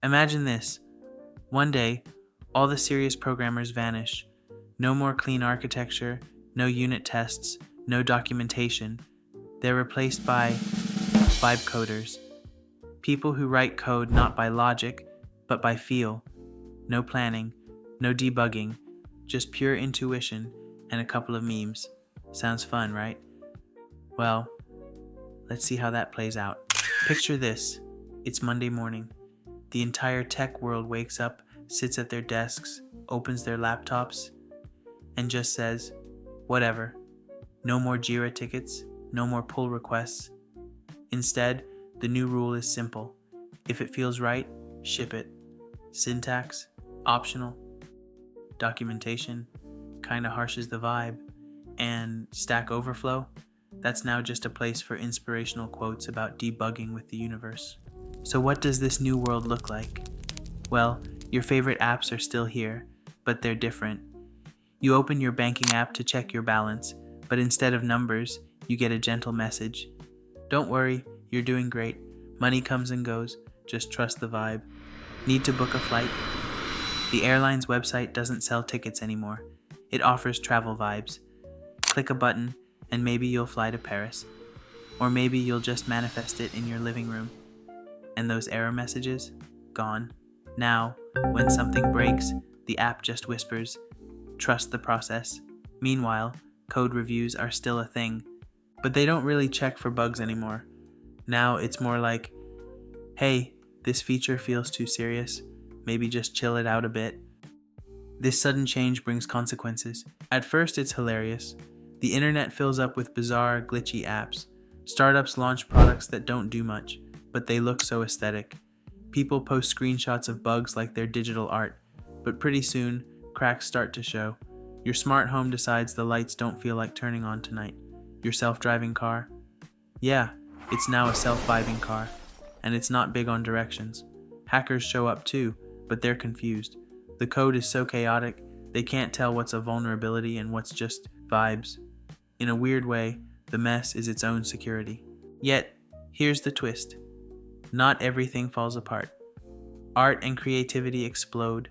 Imagine this. One day, all the serious programmers vanish. No more clean architecture, no unit tests, no documentation. They're replaced by vibe coders. People who write code not by logic, but by feel. No planning, no debugging, just pure intuition and a couple of memes. Sounds fun, right? Well, let's see how that plays out. Picture this. It's Monday morning. The entire tech world wakes up, sits at their desks, opens their laptops, and just says, whatever. No more Jira tickets, no more pull requests. Instead, the new rule is simple. If it feels right, ship it. Syntax, optional. Documentation, kinda harshes the vibe. And Stack Overflow, that's now just a place for inspirational quotes about debugging with the universe. So what does this new world look like? Well, your favorite apps are still here, but they're different. You open your banking app to check your balance, but instead of numbers, you get a gentle message. Don't worry, you're doing great. Money comes and goes, just trust the vibe. Need to book a flight? The airline's website doesn't sell tickets anymore. It offers travel vibes. Click a button, and maybe you'll fly to Paris. Or maybe you'll just manifest it in your living room. And those error messages? Gone. Now, when something breaks, the app just whispers, trust the process. Meanwhile, code reviews are still a thing, but they don't really check for bugs anymore. Now it's more like, hey, this feature feels too serious. Maybe just chill it out a bit. This sudden change brings consequences. At first, it's hilarious. The internet fills up with bizarre, glitchy apps. Startups launch products that don't do much, but they look so aesthetic. People post screenshots of bugs like they're digital art, but pretty soon, cracks start to show. Your smart home decides the lights don't feel like turning on tonight. Your self-driving car? Yeah, it's now a self-vibing car, and it's not big on directions. Hackers show up too, but they're confused. The code is so chaotic, they can't tell what's a vulnerability and what's just vibes. In a weird way, the mess is its own security. Yet, here's the twist. Not everything falls apart. Art and creativity explode.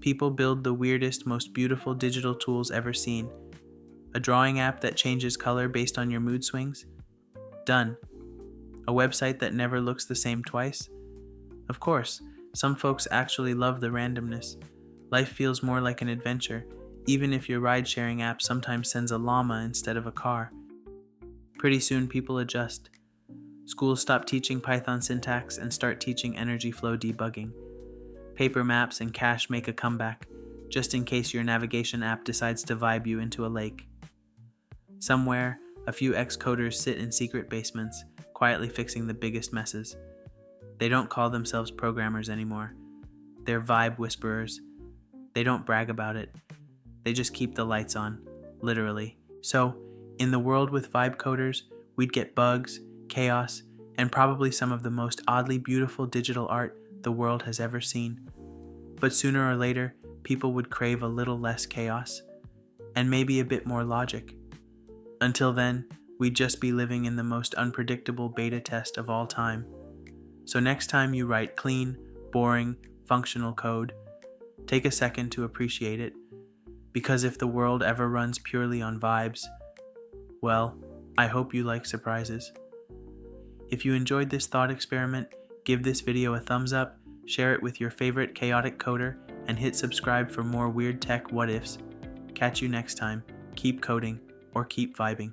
People build the weirdest, most beautiful digital tools ever seen. A drawing app that changes color based on your mood swings? Done. A website that never looks the same twice? Of course, some folks actually love the randomness. Life feels more like an adventure, even if your ride-sharing app sometimes sends a llama instead of a car. Pretty soon people adjust. Schools stop teaching Python syntax and start teaching energy flow debugging. Paper maps and cache make a comeback, just in case your navigation app decides to vibe you into a lake. Somewhere, a few ex-coders sit in secret basements, quietly fixing the biggest messes. They don't call themselves programmers anymore. They're vibe whisperers. They don't brag about it. They just keep the lights on, literally. So, in the world with vibe coders, we'd get bugs, chaos, and probably some of the most oddly beautiful digital art the world has ever seen. But sooner or later, people would crave a little less chaos, and maybe a bit more logic. Until then, we'd just be living in the most unpredictable beta test of all time. So next time you write clean, boring, functional code, take a second to appreciate it, because if the world ever runs purely on vibes, well, I hope you like surprises. If you enjoyed this thought experiment, give this video a thumbs up, share it with your favorite chaotic coder, and hit subscribe for more weird tech what-ifs. Catch you next time. Keep coding, or keep vibing.